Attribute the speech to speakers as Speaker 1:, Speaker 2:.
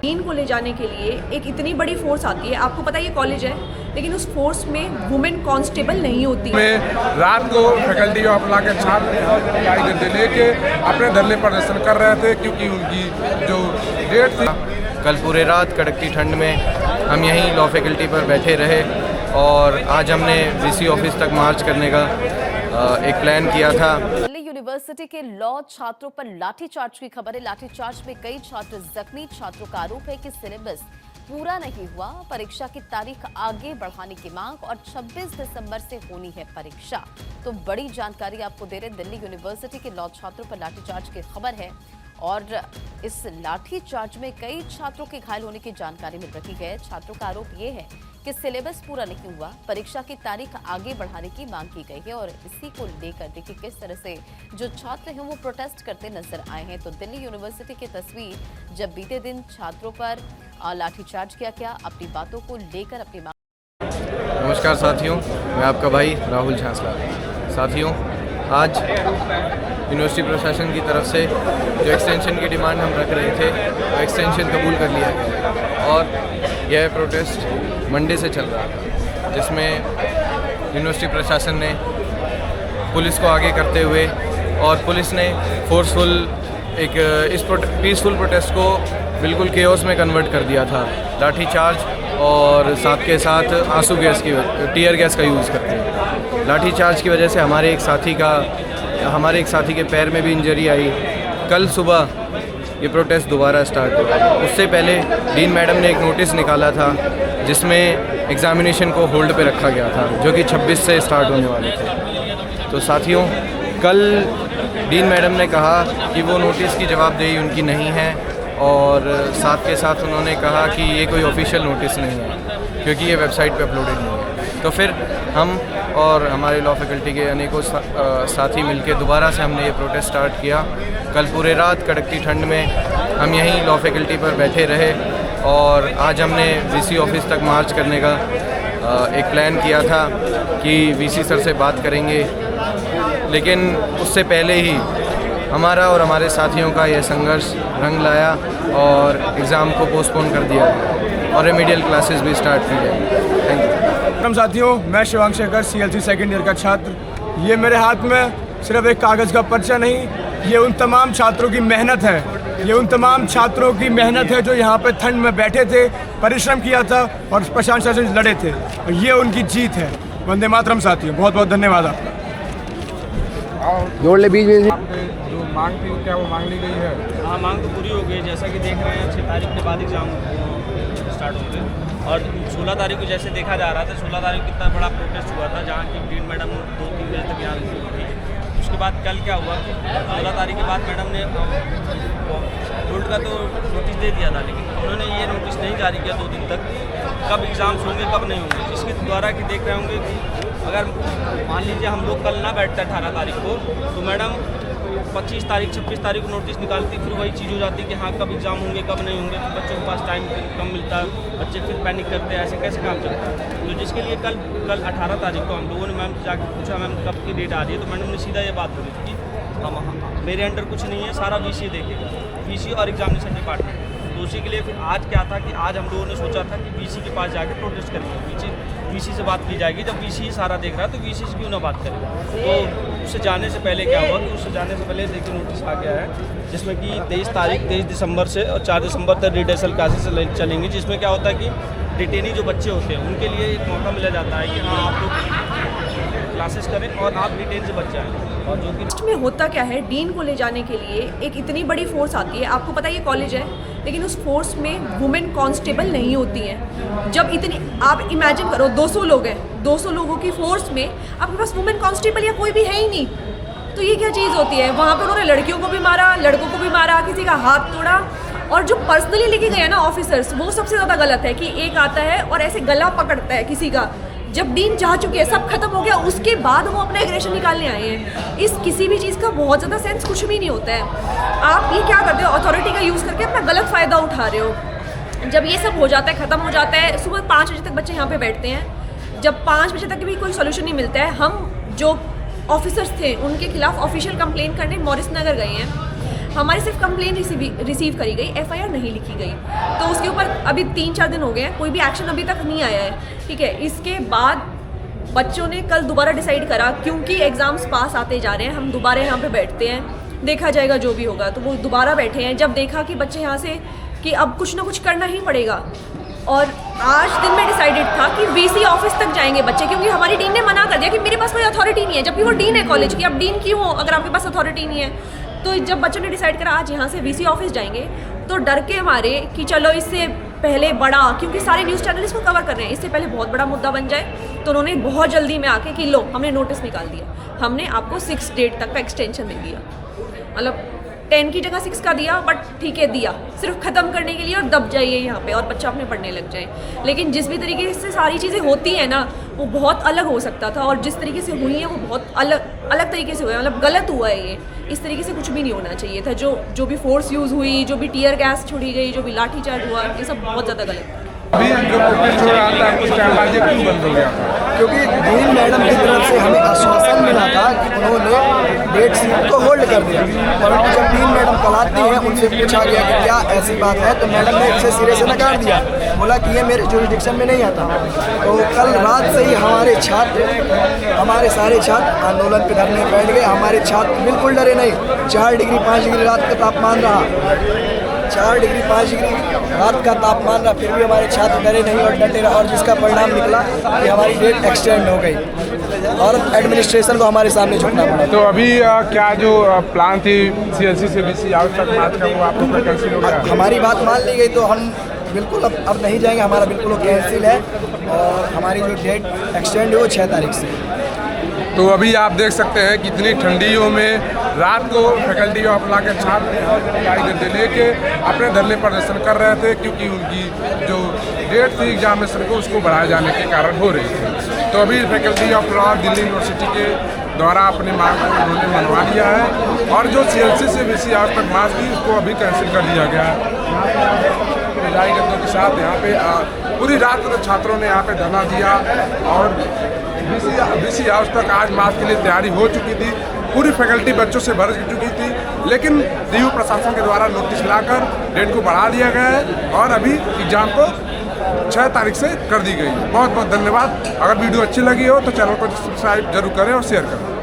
Speaker 1: Dean को ले जाने के लिए एक इतनी बड़ी फोर्स आती है। आपको पता है ये कॉलेज है, लेकिन उस फोर्स में वुमेन कांस्टेबल नहीं होती है।
Speaker 2: रात को फैकल्टी ऑफ लॉ के छात्र लेके अपने धरने प्रदर्शन कर रहे थे, क्योंकि उनकी जो डेट थी।
Speaker 3: कल पूरे रात कड़कती ठंड में हम यहीं लॉ फैकल्टी पर बैठे रहे और आज हमने वीसी ऑफिस तक मार्च करने का एक प्लान किया था।
Speaker 4: दिल्ली यूनिवर्सिटी के लॉ छात्रों पर लाठीचार्ज की खबर है। लाठीचार्ज में कई छात्र जख्मी। छात्रों का आरोप है कि सिलेबस पूरा नहीं हुआ, परीक्षा की तारीख आगे बढ़ाने की मांग और 26 दिसंबर से होनी है परीक्षा। तो बड़ी जानकारी आपको दे रहे, दिल्ली यूनिवर्सिटी के लॉ छात्रों पर लाठीचार्ज की खबर है और इस लाठीचार्ज में कई छात्रों के घायल होने की जानकारी मिल रही है। छात्रों का आरोप ये है कि सिलेबस पूरा नहीं हुआ, परीक्षा की तारीख आगे बढ़ाने की मांग की गई है और इसी को लेकर देखिए किस तरह से जो छात्र हैं वो प्रोटेस्ट करते नजर आए हैं। तो दिल्ली यूनिवर्सिटी की तस्वीर जब बीते दिन छात्रों पर लाठीचार्ज किया गया, अपनी बातों को लेकर अपनी मांग।
Speaker 3: नमस्कार साथियों, मैं आपका भाई राहुल झांसला। साथियों, आज यूनिवर्सिटी प्रशासन की तरफ से जो एक्सटेंशन की डिमांड हम रख रहे थे वो एक्सटेंशन कबूल कर लिया गया और यह प्रोटेस्ट मंडे से चल रहा था, जिसमें यूनिवर्सिटी प्रशासन ने पुलिस को आगे करते हुए और पुलिस ने फोर्सफुल इस पीसफुल प्रोटेस्ट को बिल्कुल केओस में कन्वर्ट कर दिया था। लाठीचार्ज और साथ के साथ आंसू गैस की टीयर गैस का यूज़ करते हैं। लाठीचार्ज की वजह से हमारे एक साथी के पैर में भी इंजरी आई। कल सुबह ये प्रोटेस्ट दोबारा स्टार्ट हुआ। उससे पहले डीन मैडम ने एक नोटिस निकाला था जिसमें एग्ज़ामिनेशन को होल्ड पे रखा गया था, जो कि 26 से स्टार्ट होने वाले थे। तो साथियों, कल डीन मैडम ने कहा कि वो नोटिस की जवाबदेही उनकी नहीं है और साथ के साथ उन्होंने कहा कि ये कोई ऑफिशियल नोटिस नहीं है क्योंकि ये वेबसाइट पे अपलोडेड नहीं है। तो फिर हम और हमारे लॉ फैकल्टी के अनेकों साथी मिलकर दोबारा से हमने ये प्रोटेस्ट स्टार्ट किया। कल पूरे रात कड़कती ठंड में हम यहीं लॉ फैकल्टी पर बैठे रहे और आज हमने वीसी ऑफिस तक मार्च करने का एक प्लान किया था कि वीसी सर से बात करेंगे, लेकिन उससे पहले ही हमारा और हमारे साथियों का यह संघर्ष रंग लाया और एग्ज़ाम को पोस्टपोन कर दिया और रेमेडियल क्लासेस भी स्टार्ट की गई। Thank you.
Speaker 5: साथियों, मैं Shivang Shekhar, CLC second year का छात्र। ये मेरे हाथ में सिर्फ एक कागज़ का पर्चा नहीं, ये उन तमाम छात्रों की मेहनत है। ये उन तमाम छात्रों की मेहनत है जो यहाँ पे ठंड में बैठे थे, परिश्रम किया था और प्रशासन से लड़े थे, और ये उनकी जीत है। वंदे मातरम साथियों, बहुत बहुत धन्यवाद आपका।
Speaker 2: जोड़ ले बीच में जो मांग थी, क्या वो मांग ली गई है?
Speaker 6: हाँ, मांग तो पूरी हो गई। जैसा कि देख रहे हैं 6 तारीख के बाद एग्ज़ाम स्टार्ट होंगे और 16 तारीख को जैसे देखा जा रहा था, 16 तारीख कितना बड़ा प्रोटेस्ट हुआ था जहाँ की डीन मैडम 2-3 बजे तक यहाँ रुकी थी। उसके बाद कल क्या हुआ कि 16 तारीख के बाद मैडम ने होल्ड का तो नोटिस दे दिया था, लेकिन उन्होंने ये नोटिस नहीं जारी किया 2 दिन तक कब एग्ज़ाम्स होंगे कब नहीं होंगे, जिसके द्वारा कि देख रहे होंगे कि अगर मान लीजिए हम लोग कल ना बैठते 18 तारीख को, तो मैडम 25 तारीख 26 तारीख को नोटिस निकालती, फिर वही चीज़ हो जाती कि हाँ कब एग्ज़ाम होंगे कब नहीं होंगे, तो बच्चों के पास टाइम कम मिलता है, बच्चे फिर पैनिक करते हैं, ऐसे कैसे काम चलता है। तो जिसके लिए कल 18 तारीख को हम लोगों ने मैम जाकर पूछा मैम कब की डेट आ रही है, तो मैडम ने सीधा ये बात बोली थी कि हम मेरे अंडर कुछ नहीं है, सारा VC देखेगा, VC और एग्जामिनेशन डिपार्टमेंट। तो उसी के लिए फिर आज क्या था कि आज हम लोगों ने सोचा था कि VC के पास जाकर प्रोटेस्ट करेंगे, VC से बात की जाएगी। जब VC ही सारा देख रहा है तो VC से क्यों ना बात करें। तो उससे जाने से पहले क्या हुआ कि उससे जाने से पहले देखिए नोटिस आ गया है जिसमें कि 23 दिसंबर से और 4 दिसंबर तक रिहर्सल क्लासेस चलेंगी, जिसमें क्या होता है कि डिटेनी जो बच्चे होते हैं उनके लिए एक मौका मिला जाता है कि हाँ आप लोग क्लासेस करें और आप डिटेन से बच जाएँ। और जो कि
Speaker 1: में होता क्या है, डीन को ले जाने के लिए एक इतनी बड़ी फोर्स आती है। आपको पता है ये कॉलेज है, लेकिन उस फोर्स में वुमेन कांस्टेबल नहीं होती हैं। जब इतनी, आप इमेजिन करो 200 लोग हैं, 200 लोगों की फोर्स में आपके पास वुमेन कांस्टेबल या कोई भी है ही नहीं, तो ये क्या चीज़ होती है। वहाँ पर उन्होंने लड़कियों को भी मारा, लड़कों को भी मारा, किसी का हाथ तोड़ा, और जो पर्सनली लेके गए ना ऑफिसर्स, वो सबसे ज़्यादा गलत है कि एक आता है और ऐसे गला पकड़ता है किसी का। जब डीन जा चुके हैं, सब खत्म हो गया, उसके बाद वो अपना एग्रेशन निकालने आए हैं। इस किसी भी चीज़ का बहुत ज़्यादा सेंस कुछ भी नहीं होता है। आप ये क्या करते हो, अथॉरिटी का यूज़ करके अपना गलत फ़ायदा उठा रहे हो। जब ये सब हो जाता है, ख़त्म हो जाता है, सुबह 5 बजे तक बच्चे यहाँ पे बैठते हैं। जब 5 बजे तक भी कोई सोल्यूशन नहीं मिलता है, हम जो ऑफिसर्स थे उनके खिलाफ ऑफिशियल कंप्लेन करने मॉरिस नगर गए हैं। हमारी सिर्फ कंप्लेन रिसीव करी गई, FIR नहीं लिखी गई। तो उसके ऊपर अभी 3-4 दिन हो गए हैं, कोई भी एक्शन अभी तक नहीं आया है, ठीक है। इसके बाद बच्चों ने कल दोबारा डिसाइड करा, क्योंकि एग्ज़ाम्स पास आते जा रहे हैं, हम दोबारा यहाँ पे बैठते हैं, देखा जाएगा जो भी होगा। तो वो दोबारा बैठे हैं। जब देखा कि बच्चे यहाँ से कि अब कुछ ना कुछ करना ही पड़ेगा, और आज दिन में डिसाइडेड था कि VC ऑफिस तक जाएंगे बच्चे, क्योंकि हमारी डीन ने मना कर दिया कि मेरे पास कोई अथॉरिटी नहीं है, जबकि वो डीन है कॉलेज की। अब डीन क्यों हो अगर आपके पास अथॉरिटी नहीं है? तो जब बच्चों ने डिसाइड करा आज यहाँ से VC ऑफिस जाएंगे, तो डर के मारे कि चलो इससे पहले बड़ा, क्योंकि सारे न्यूज़ चैनल इसको कवर कर रहे हैं, इससे पहले बहुत बड़ा मुद्दा बन जाए, तो उन्होंने बहुत जल्दी में आके कि लो हमने नोटिस निकाल दिया, हमने आपको 6 डेट तक का एक्सटेंशन दे दिया। मतलब 10 की जगह 6 का दिया, बट ठीक है दिया, सिर्फ ख़त्म करने के लिए, और दब जाइए यहाँ पे और बच्चा अपने पढ़ने लग जाए। लेकिन जिस भी तरीके से सारी चीज़ें होती हैं ना, वो बहुत अलग हो सकता था, और जिस तरीके से हुई है वो बहुत अलग तरीके से हुआ है। मतलब गलत हुआ है ये, इस तरीके से कुछ भी नहीं होना चाहिए था। जो भी फोर्स यूज़ हुई, जो भी टीयर गैस छोड़ी गई, जो भी लाठीचार्ज हुआ, ये सब बहुत ज़्यादा गलत है।
Speaker 2: अभी जो प्रोटेस्ट हो रहा था कुछ टाइम बाद, ये क्यों बंद हो गया था?
Speaker 7: क्योंकि डीन मैडम की तरफ से हमें आश्वासन मिला था कि उन्होंने डेट सीट को होल्ड कर दिया, परंतु जब डीन मैडम कल आती हैं, उनसे पूछा गया कि क्या ऐसी बात है, तो मैडम ने इसे सिरे से नकार दिया, बोला कि ये मेरे जुरिडिक्शन में नहीं आता। तो कल रात से ही हमारे सारे छात्र आंदोलन पर धरने बैठ गए। हमारे छात्र बिल्कुल डरे नहीं। 4 डिग्री 5 डिग्री रात का तापमान रहा, 4 डिग्री 5 डिग्री रात का तापमान रहा, फिर भी हमारे छात्र डरे नहीं और डटे रहे, और जिसका परिणाम निकला कि हमारी डेट एक्सटेंड हो गई और एडमिनिस्ट्रेशन को हमारे सामने झुकना पड़ा।
Speaker 2: तो अभी क्या जो प्लान थी CLC से VC हाउस तक मार्च का, वो आपको कैंसिल हो गया?
Speaker 7: हमारी बात मान ली गई, तो हम बिल्कुल अब नहीं जाएंगे, हमारा बिल्कुल वो कैंसिल है, और हमारी जो डेट एक्सटेंड है वो 6 तारीख से।
Speaker 2: तो अभी आप देख सकते हैं कि इतनी ठंडियों में रात को फैकल्टी ऑफ लॉ के छात्र लेके अपने धरने प्रदर्शन कर रहे थे, क्योंकि उनकी जो डेट थी एग्जामिनेशन को उसको बढ़ाए जाने के कारण हो रही थी। तो अभी faculty of law Delhi university के द्वारा अपनी मांग को उन्होंने मनवा लिया है, और जो CLC से VC हाउस तक मार्च थी उसको अभी कैंसिल कर दिया गया है। गद्दों के साथ यहाँ पे पूरी रात छात्रों ने यहाँ पे धरना दिया, और VC हाउस तक आज मार्च के लिए तैयारी हो चुकी थी। पूरी फैकल्टी बच्चों से भर चुकी थी, लेकिन DU प्रशासन के द्वारा नोटिस लाकर डेट को बढ़ा दिया गया है, और अभी एग्जाम को 6 तारीख से कर दी गई। बहुत बहुत धन्यवाद। अगर वीडियो अच्छी लगी हो तो चैनल को सब्सक्राइब जरूर करें और शेयर करें।